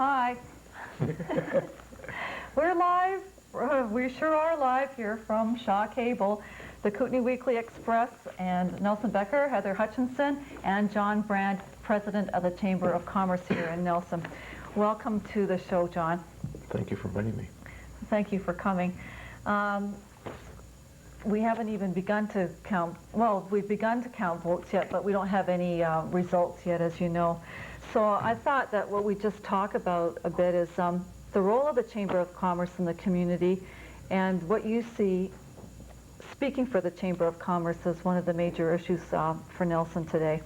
Hi. We're live. We sure are live here from Shaw Cable, the Kootenai Weekly Express, and Nelson Becker, Heather Hutchinson, and John Brand, President of the Chamber of Commerce here in Nelson. Welcome to the show, John. Thank you for inviting me. Thank you for coming. We haven't even begun to count, well, we've begun to count votes yet, but we don't have any results yet, as you know. So I thought that what we just talk about a bit is the role of the Chamber of Commerce in the community, and what you see, speaking for the Chamber of Commerce, as one of the major issues for Nelson today.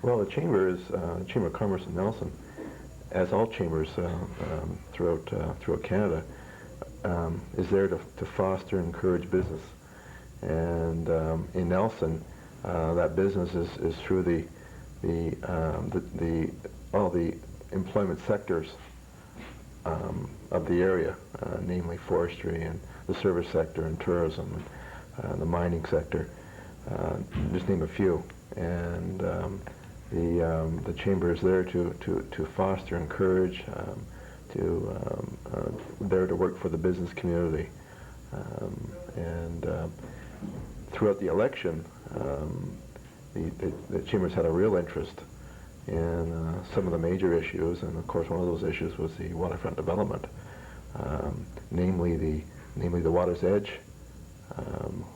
Well, the Chamber is Chamber of Commerce in Nelson, as all chambers throughout Canada, is there to foster and encourage business. And in Nelson, that business is through all the employment sectors of the area, namely forestry and the service sector and tourism and the mining sector, just name a few. And the chamber is there to foster, encourage, there to work for the business community. Throughout the election, the Chamber's had a real interest in some of the major issues, and of course one of those issues was the waterfront development, namely the Water's Edge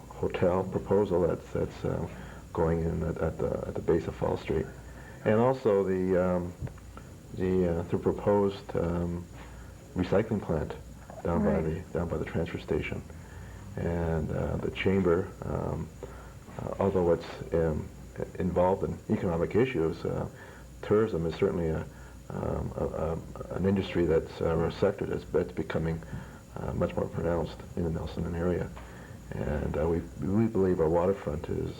hotel proposal that's going in at the base of Fall Street, and also the proposed recycling plant down by the transfer station. And the Chamber, although it's involved in economic issues, tourism is certainly an industry or a sector that's becoming much more pronounced in the Nelson area. And we believe our waterfront is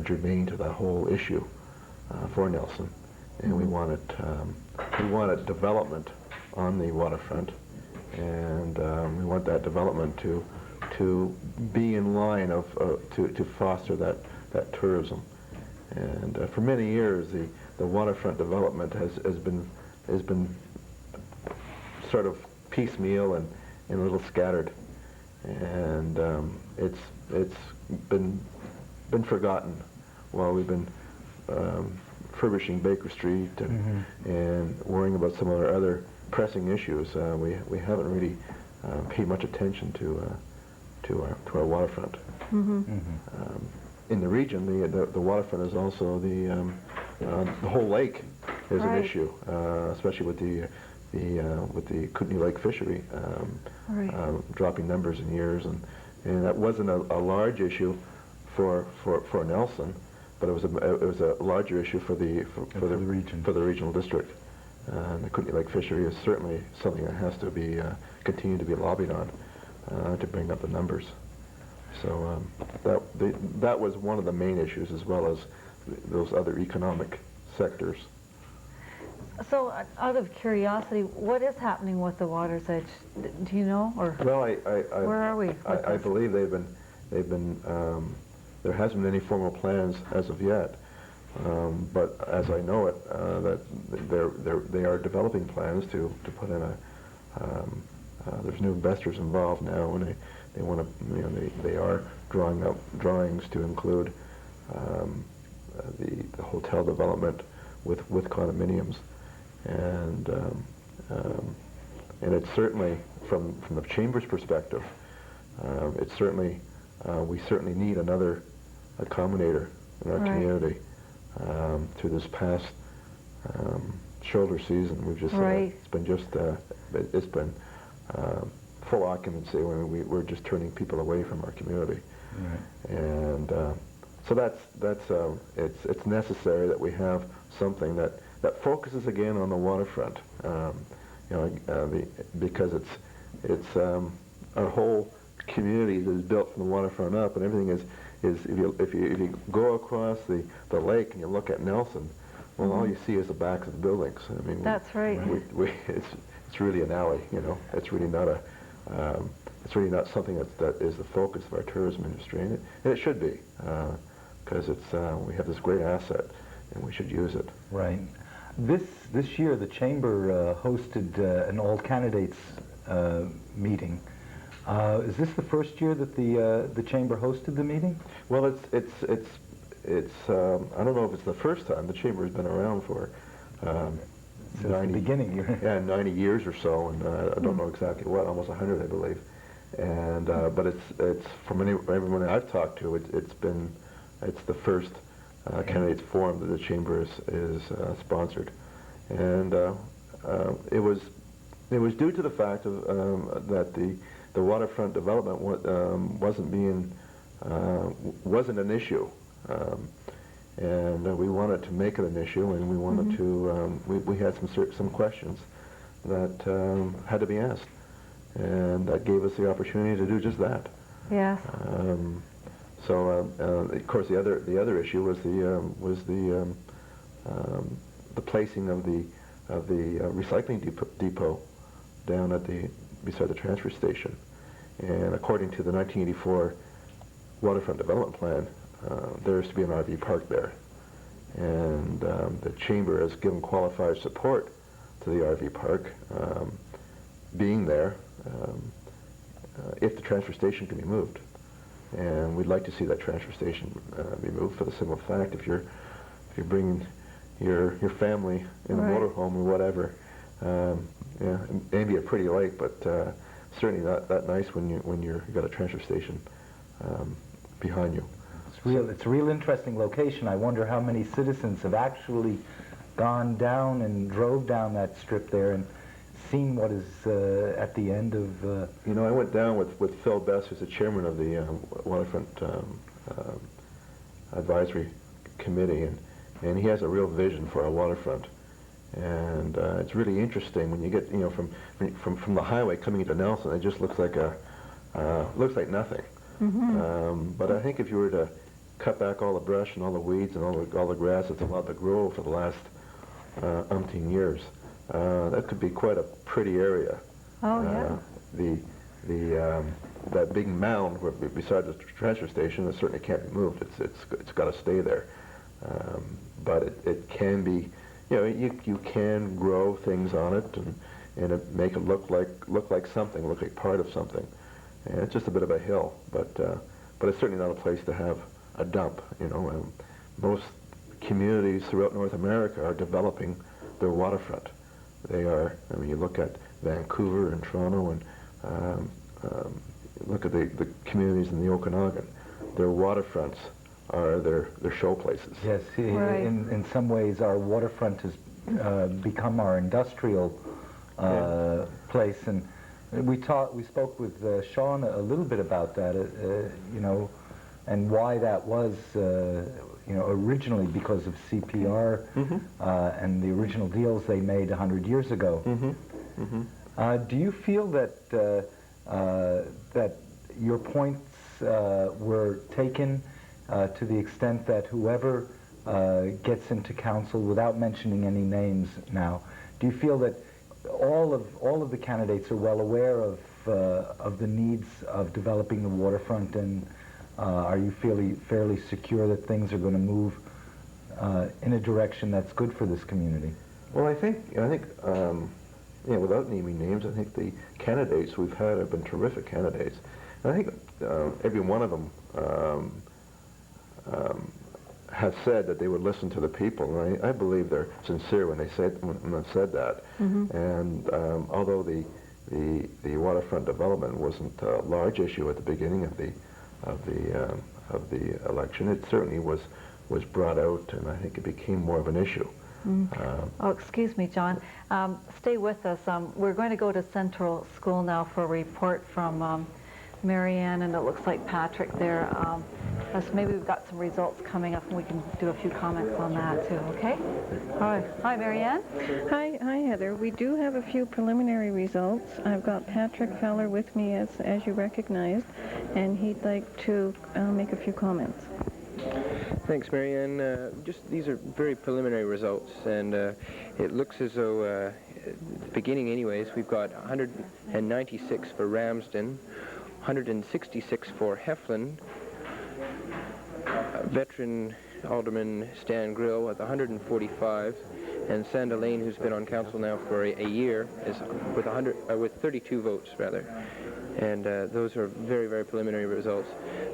germane to that whole issue for Nelson, and we wanted development on the waterfront, and we want that development to be in line to foster that tourism. And for many years, the waterfront development has been sort of piecemeal and a little scattered, and it's been forgotten while we've been furbishing Baker Street and worrying about some of our other pressing issues. We haven't really paid much attention to our waterfront. In the region, the waterfront is also the whole lake is an issue, especially with the Kootenai Lake fishery dropping numbers in years, and that wasn't a large issue for Nelson, but it was a larger issue for the regional district. And the Kootenai Lake fishery is certainly something that has to be continue to be lobbied on to bring up the numbers. So that was one of the main issues, as well as those other economic sectors. So, out of curiosity, what is happening with the Water's Edge? Do you know, or well, where are we? I believe they've been there hasn't been any formal plans as of yet, but as I know it, that they are developing plans to put in there's new investors involved now, and they want to, they are drawing up drawings to include the hotel development with condominiums, and it's certainly from the Chamber's perspective, it's certainly we certainly need another accommodator in our community. Through this past shoulder season, we've just it's been full occupancy. We're just turning people away from our community, and so it's necessary that we have something that focuses again on the waterfront, because it's our whole community is built from the waterfront up, and everything is if you go across the lake and you look at Nelson, well, all you see is the backs of the buildings. I mean, that's right. It's really an alley, It's really not something that is the focus of our tourism industry, and it should be, because we have this great asset, and we should use it. Right. This year, the Chamber hosted an all candidates meeting. Is this the first year that the Chamber hosted the meeting? Well, it's I don't know if it's the first time. The Chamber has been around for Since the beginning. Yeah, 90 years or so, and I don't know exactly what, almost 100, I believe. And but it's from everyone I've talked to, it's the first candidates forum that the Chamber is sponsored, and it was due to the fact of that the waterfront development wasn't an issue, and we wanted to make it an issue, and we wanted to we had some questions that had to be asked, and that gave us the opportunity to do just that. Yes. Of course, the other issue was the placing of the recycling depot down at beside the transfer station. And according to the 1984 waterfront development plan, there is to be an RV park there, and the Chamber has given qualified support to the RV park being there if the transfer station can be moved. And we'd like to see that transfer station be moved for the simple fact, if you're bringing your family in a motorhome or whatever, yeah, maybe a pretty lake, but certainly not that nice when you've got a transfer station behind you. It's a real interesting location. I wonder how many citizens have actually gone down and drove down that strip there and seen what is at the end of... You know, I went down with Phil Best, who's the chairman of the Waterfront Advisory Committee, and he has a real vision for our waterfront. And it's really interesting when you get, you know, from the highway coming into Nelson, it just looks like nothing. But I think if you were to cut back all the brush and all the weeds and all the grass that's allowed to grow for the last umpteen years, that could be quite a pretty area. Oh, yeah. That big mound beside the transfer station, it certainly can't be moved. It's got to stay there. But it can be, you know, you can grow things on it and make it look like something, look like part of something. And it's just a bit of a hill, but it's certainly not a place to have a dump. You know, most communities throughout North America are developing their waterfront. They are. I mean, you look at Vancouver and Toronto, and look at the communities in the Okanagan. Their waterfronts are their show places. Yes, in some ways, our waterfront has become our industrial place, and we spoke with Sean a little bit about that, you know, and why that was, you know, originally because of CPR and the original deals they made 100 years ago. Do you feel that that your points were taken to the extent that whoever gets into council, without mentioning any names now, do you feel that all of the candidates are well aware of the needs of developing the waterfront, and are you fairly secure that things are going to move in a direction that's good for this community? Well, I think you know, without naming names, I think the candidates we've had have been terrific candidates. And I think every one of them have said that they would listen to the people, and I believe they're sincere when they said that. And although the waterfront development wasn't a large issue at the beginning of the election, it certainly was brought out, and I think it became more of an issue. Oh, excuse me, John. Stay with us. We're going to go to Central School now for a report from Marianne, and it looks like Patrick there. So maybe we've got some results coming up, and we can do a few comments on that too, okay? All right. Hi, Marianne. Hi, Heather. We do have a few preliminary results. I've got Patrick Fowler with me, as you recognized, and he'd like to make a few comments. Thanks, Marianne. Just these are very preliminary results, and it looks as though, at the beginning anyways, we've got 196 for Ramsden, 166 for Heflin, veteran Alderman Stan Grill with 145, and Sanda Lane, who's been on council now for a year, is with 32 votes rather, and those are very, very preliminary results.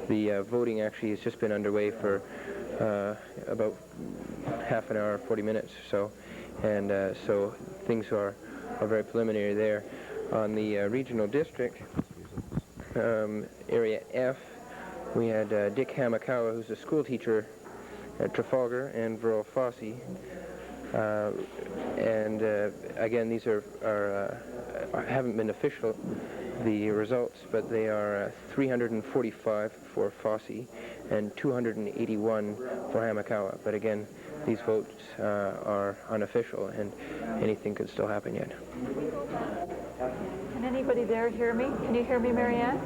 The voting actually has just been underway for about half an hour, 40 minutes or so, and so things are very preliminary there. On the regional district, area F, we had Dick Hamakawa, who's a school teacher at Trafalgar, and Verl Fossey. And again, these haven't been official, the results, but they are 345 for Fossey and 281 for Hamakawa. But again, these votes are unofficial, and anything could still happen yet. Can anybody there hear me? Can you hear me, Marianne?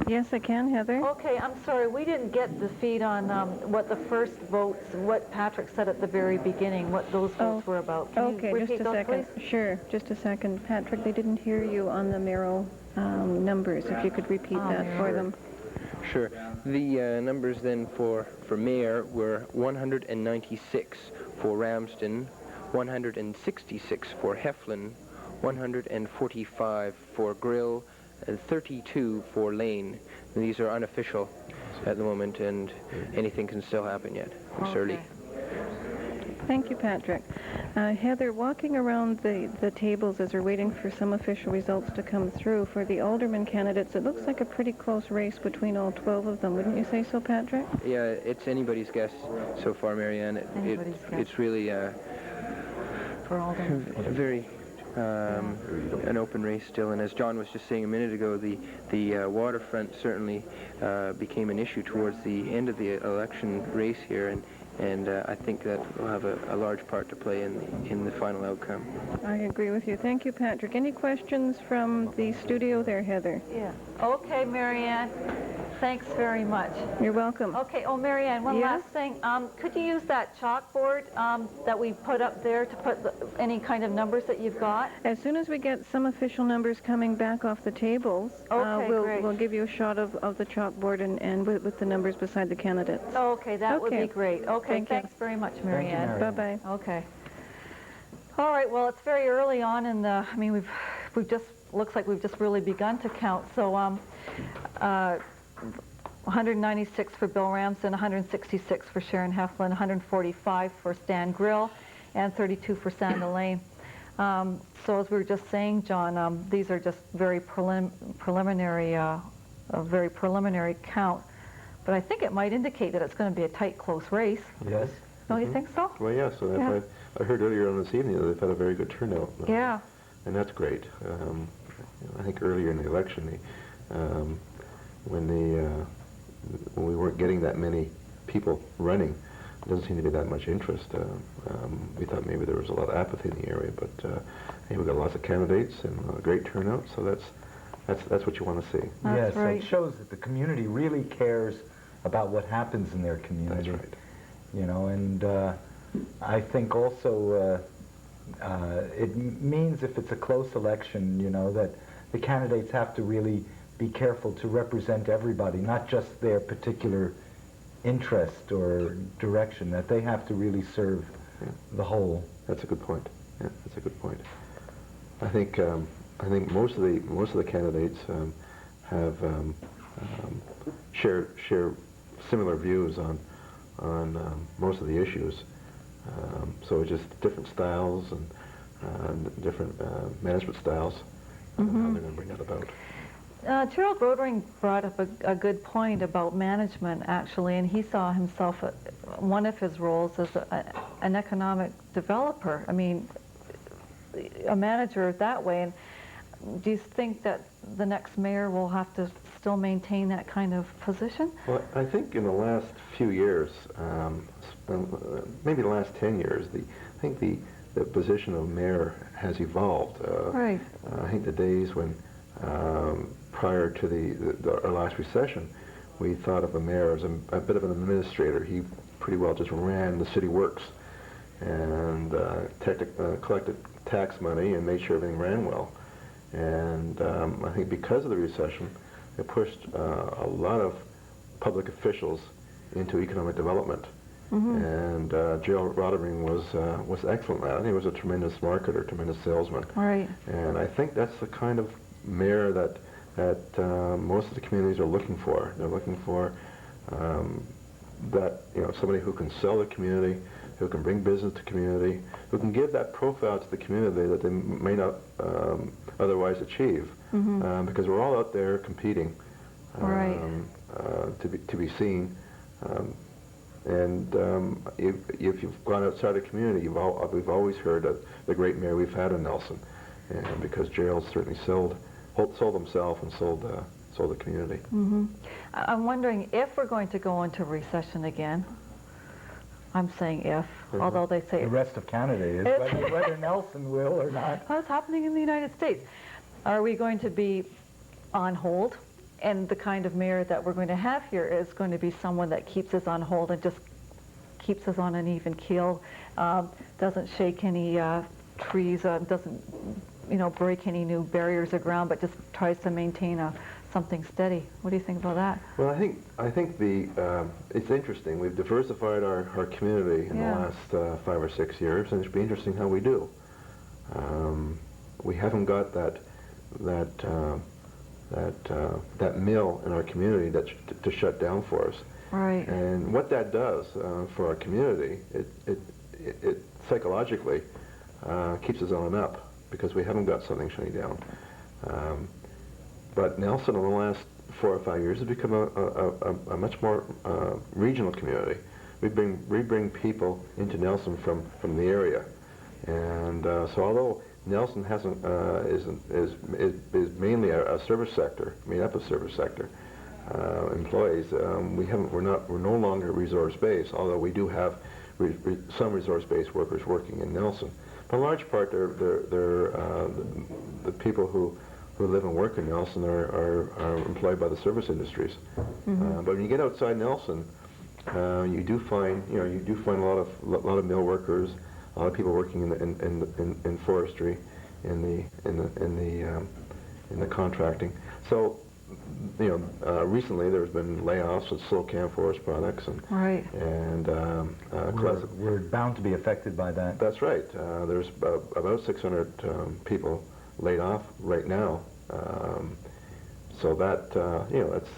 Yes, I can, Heather. Okay, I'm sorry, we didn't get the feed on what the first votes, what Patrick said at the very beginning, what those votes were about. Can you repeat just a those, second. please? Sure, just a second. Patrick, they didn't hear you on the Merrill numbers. If you could repeat that for them. Sure. The numbers then for mayor were 196 for Ramsden, 166 for Heflin, 145 for Grill, and 32 for Lane. These are unofficial at the moment, and anything can still happen yet. It's early. Thank you, Patrick. Heather, walking around the tables as we're waiting for some official results to come through, for the alderman candidates, it looks like a pretty close race between all 12 of them. Wouldn't you say so, Patrick? Yeah, it's anybody's guess so far, Marianne. It's really For alderman. very an open race still, and as John was just saying a minute ago, the waterfront certainly became an issue towards the end of the election race here, and I think that will have a large part to play in the final outcome. I agree with you. Thank you, Patrick. Any questions from the studio there, Heather? Yeah. Okay, Marianne. Thanks very much. You're welcome. Okay. Oh, Marianne, one last thing. Could you use that chalkboard that we put up there to put any kind of numbers that you've got? As soon as we get some official numbers coming back off the tables, we'll give you a shot of the chalkboard and with the numbers beside the candidates. Okay, that would be great. Okay, thanks very much, Marianne. Bye-bye. Okay. All right, well, it's very early on in the, I mean, we've just, looks like we've just really begun to count. So 196 for Bill Ramsden, 166 for Sharon Heflin, 145 for Stan Grill, and 32 for Sanda Lane. So as we were just saying, John, these are just very preliminary, a very preliminary count. But I think it might indicate that it's going to be a tight, close race. Yes. Don't you think so? Well, yeah, so I heard earlier on this evening that they've had a very good turnout. Yeah. And that's great. I think earlier in the election, when we weren't getting that many people running, there doesn't seem to be that much interest. We thought maybe there was a lot of apathy in the area, but hey, we've got lots of candidates and a great turnout, so that's what you want to see. That's right. It shows that the community really cares about what happens in their community. That's right. You know, and I think also it means if it's a close election, you know, that the candidates have to really be careful to represent everybody, not just their particular interest or direction, that they have to really serve the whole. That's a good point. Yeah, that's a good point. I think most of the candidates have share similar views on most of the issues. So just different styles and different management styles. How they're going to bring that about. Gerald Brodering brought up a good point about management, actually, and he saw himself, one of his roles as an economic developer. I mean, a manager that way. And do you think that the next mayor will have to still maintain that kind of position? Well, I think in the last few years, maybe the last 10 years, I think the position of mayor has evolved. Right. I think the days when prior to our last recession, we thought of a mayor as a bit of an administrator. He pretty well just ran the city works and collected tax money and made sure everything ran well. And I think because of the recession, it pushed a lot of public officials into economic development. And Gerald Rodering was excellent at it. He was a tremendous marketer, tremendous salesman. Right. And I think that's the kind of mayor that most of the communities are looking for. They're looking for that, somebody who can sell the community, who can bring business to the community, who can give that profile to the community that they may not otherwise achieve, because we're all out there competing to be seen. If you've gone outside the community, we've always heard of the great mayor we've had in Nelson, and because Gerald certainly sold himself and sold the community. I'm wondering if we're going to go into recession again. I'm saying if, although they say The rest of Canada is, whether Nelson will or not. what's happening in the United States. Are we going to be on hold? And the kind of mayor that we're going to have here is going to be someone that keeps us on hold and just keeps us on an even keel, doesn't shake any trees, doesn't break any new barriers of ground, but just tries to maintain something steady. What do you think about that? Well, I think it's interesting. We've diversified our community in the last 5 or 6 years, and it'd be interesting how we do. We haven't got that mill in our community to shut down for us. Right. And what that does for our community, it psychologically keeps us on and up, because we haven't got something shutting down. But Nelson, in the last 4 or 5 years, has become a much more regional community. We bring people into Nelson from the area, and so although Nelson is mainly a service sector, made up of service sector employees, we're no longer resource-based, although we do have some resource-based workers working in Nelson. But in large part, they're the people who live and work in Nelson are employed by the service industries. But when you get outside Nelson, you do find a lot of mill workers, a lot of people working in forestry, in the contracting. So, recently there's been layoffs at Slocan Forest Products and We're bound to be affected by that. That's right. There's about 600 people laid off right now. So that that's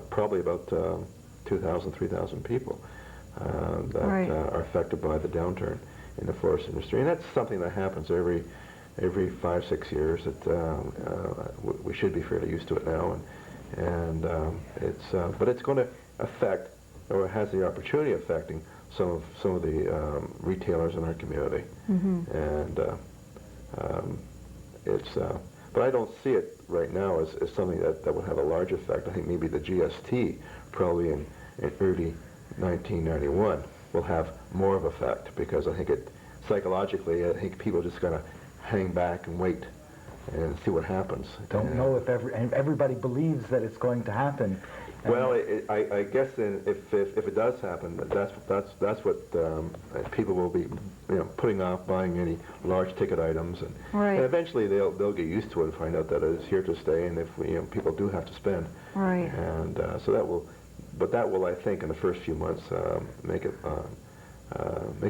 probably about 2,000, 3,000 people that are affected by the downturn in the forest industry, and that's something that happens every 5, 6 years. We should be fairly used to it now, but it's going to affect, or it has the opportunity of affecting some of the retailers in our community, and but I don't see it right now as something that would have a large effect. I think maybe the GST, probably in early 1991, will have more of effect, because I think psychologically, I think people are just going to hang back and wait and see what happens. Don't know if everybody believes that it's going to happen. Well, I guess if it does happen, that's what people will be, putting off buying any large ticket items, and eventually they'll get used to it and find out that it's here to stay, and if people do have to spend, and so that will, I think, in the first few months make it a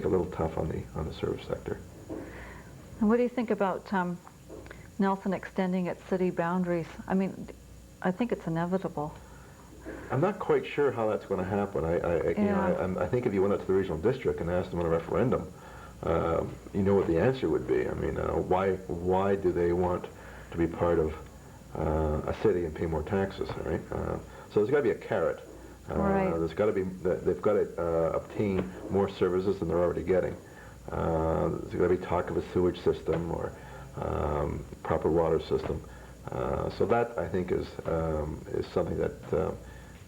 little tough on the service sector. And what do you think about Nelson extending its city boundaries? I mean, I think it's inevitable. I'm not quite sure how that's going to happen. I think if you went out to the regional district and asked them on a referendum, what the answer would be. I mean, why do they want to be part of a city and pay more taxes, right? So there's got to be a carrot. There's got to be, they've got to obtain more services than they're already getting. There's got to be talk of a sewage system or proper water system. So that, I think, is something that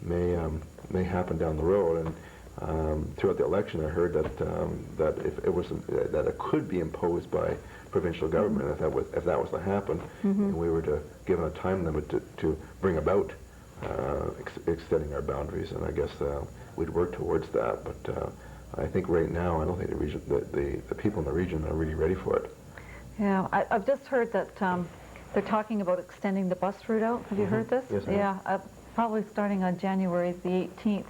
may happen down the road. And throughout the election, I heard that if it could be imposed by provincial government, if that was to happen, and we were to give a time limit to bring about extending our boundaries, and I guess we'd work towards that. But I think right now, I don't think the people in the region are really ready for it. Yeah, I've just heard that they're talking about extending the bus route out. Have you heard this? Yes, I have. Yeah, probably starting on January the 18th.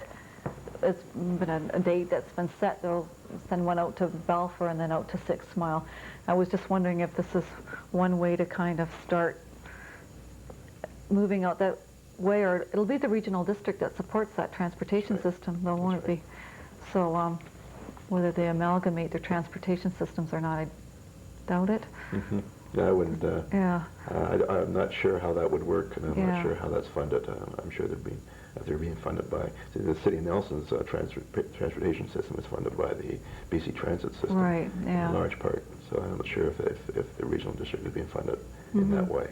it's been a date that's been set. They'll send one out to Balfour and then out to 6 Mile. I was just wondering if this is one way to kind of start moving out that way, or it'll be the regional district that supports that transportation system, though, won't it be? So whether they amalgamate their transportation systems or not, I doubt it. Mm-hmm. Yeah, I wouldn't. Yeah. I'm not sure how that would work, and I'm Yeah. not sure how that's funded. I'm sure they're being funded by the City of Nelson's transportation system is funded by the BC Transit system, Right. Yeah. in large part. So I'm not sure if the regional district is being funded in that way.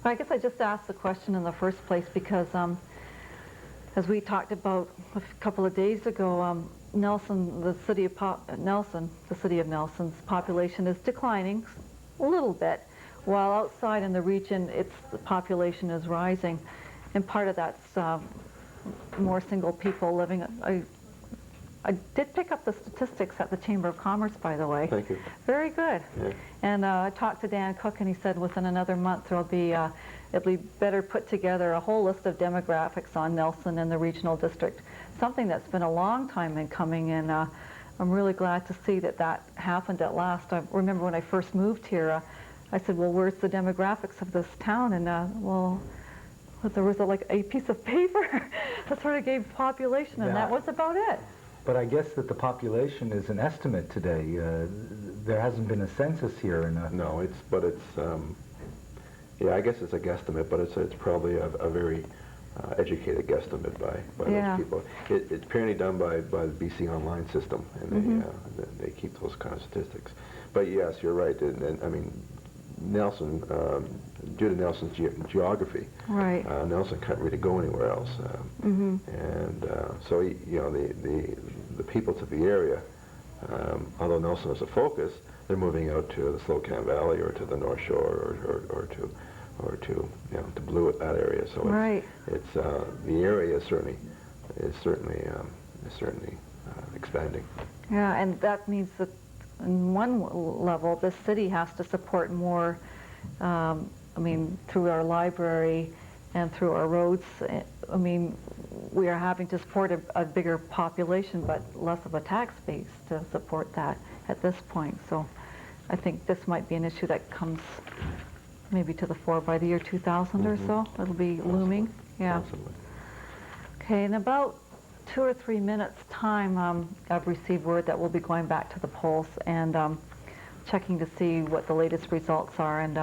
But I guess I just asked the question in the first place because, as we talked about a couple of days ago, Nelson, the city of Nelson's population is declining a little bit, while outside in the region, the population is rising, and part of that's more single people living. I did pick up the statistics at the Chamber of Commerce, by the way. Thank you. Very good. Yeah. And I talked to Dan Cook, and he said within another month there'll be, it'll be better put together a whole list of demographics on Nelson and the regional district, something that's been a long time in coming, and I'm really glad to see that happened at last. I remember when I first moved here, I said, well, where's the demographics of this town? And well, there was like a piece of paper that sort of gave population, and that was about it. But I guess that the population is an estimate today. There hasn't been a census here. No, yeah, I guess it's a guesstimate, but it's probably a very educated guesstimate by those people. It's apparently done by the BC Online system, and they keep those kind of statistics. But yes, you're right. And I mean, Nelson, due to Nelson's geography, right. Nelson can't really go anywhere else, and so the people to the area, although Nelson is a focus, they're moving out to the Slocan Valley or to the North Shore or to to Blewett, that area. So it's the area is certainly expanding. Yeah, and that means that on one level, the city has to support more, I mean, through our library and through our roads. I mean, we are having to support a bigger population, but less of a tax base to support that at this point. So I think this might be an issue that comes maybe to the fore by the year 2000 or so. It'll be looming. Yeah. Possibly. Okay, in about 2 or 3 minutes time, I've received word that we'll be going back to the polls and checking to see what the latest results are. And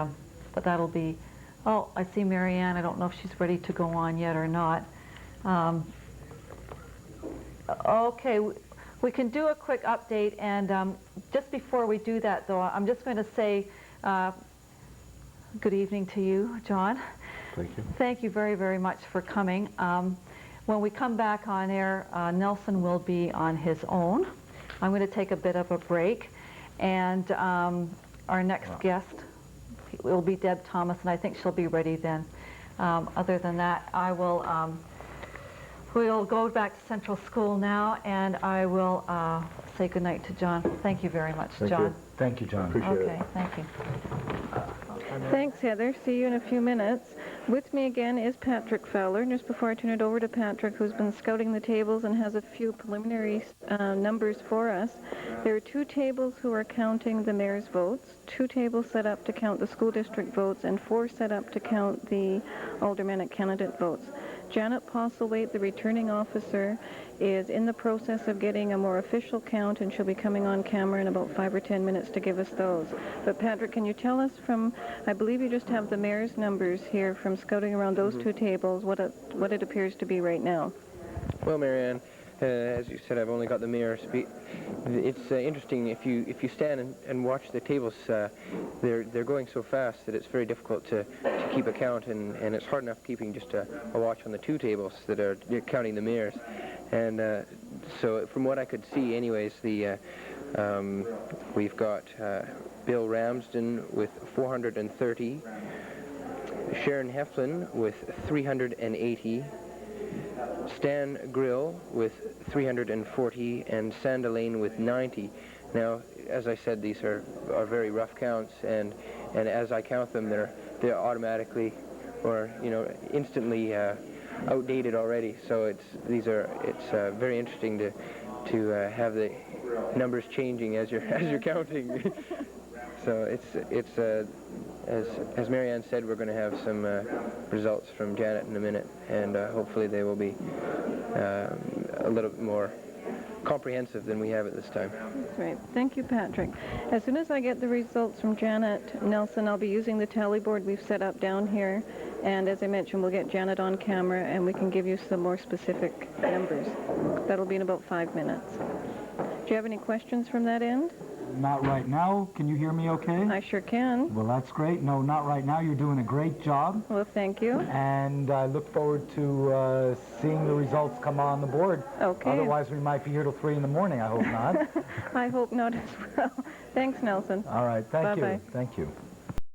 but that'll be, oh, I see Marianne. I don't know if she's ready to go on yet or not. Okay, we can do a quick update. And just before we do that, though, I'm just going to say good evening to you, John. Thank you. Thank you very, very much for coming. When we come back on air, Nelson will be on his own. I'm going to take a bit of a break, and our next guest will be Deb Thomas, and I think she'll be ready then. Other than that, we'll go back to Central School now, and I will say goodnight to John. Thank you very much, Thank John. you. Thank you, John. Appreciate it. Okay, thank you. Thanks, Heather. See you in a few minutes. With me again is Patrick Fowler. Just before I turn it over to Patrick, who's been scouting the tables and has a few preliminary numbers for us, there are 2 tables who are counting the mayor's votes, 2 tables set up to count the school district votes, and 4 set up to count the aldermanic candidate votes. Janet Postlethwaite, the returning officer, is in the process of getting a more official count, and she'll be coming on camera in about 5 or 10 minutes to give us those. But Patrick, can you tell us from, I believe you just have the mayor's numbers here from scouting around those 2 tables, what it appears to be right now? Well, Marianne, as you said, I've only got the mayor speak. It's interesting if you stand and watch the tables. They're going so fast that it's very difficult to keep a count, and it's hard enough keeping just a watch on the 2 tables that are counting the mayors. And so, from what I could see, anyways, we've got Bill Ramsden with 430, Sharon Heflin with 380. Stan Grill with 340 and Sandalane with 90. Now, as I said, these are very rough counts, and as I count them, they're automatically or instantly outdated already. So it's very interesting to have the numbers changing as you're counting. So it's as Marianne said, we're going to have some results from Janet in a minute, and hopefully they will be a little bit more comprehensive than we have at this time. That's right. Thank you, Patrick. As soon as I get the results from Janet Nelson, I'll be using the tally board we've set up down here, and as I mentioned, we'll get Janet on camera and we can give you some more specific numbers. That'll be in about 5 minutes. Do you have any questions from that end? Not right now. Can you hear me okay? I sure can. Well, that's great. No, not right now. You're doing a great job. Well, thank you. And I look forward to seeing the results come on the board. Okay. Otherwise, we might be here till 3 in the morning. I hope not. I hope not as well. Thanks, Nelson. All right. Thank Bye-bye. you. Thank you.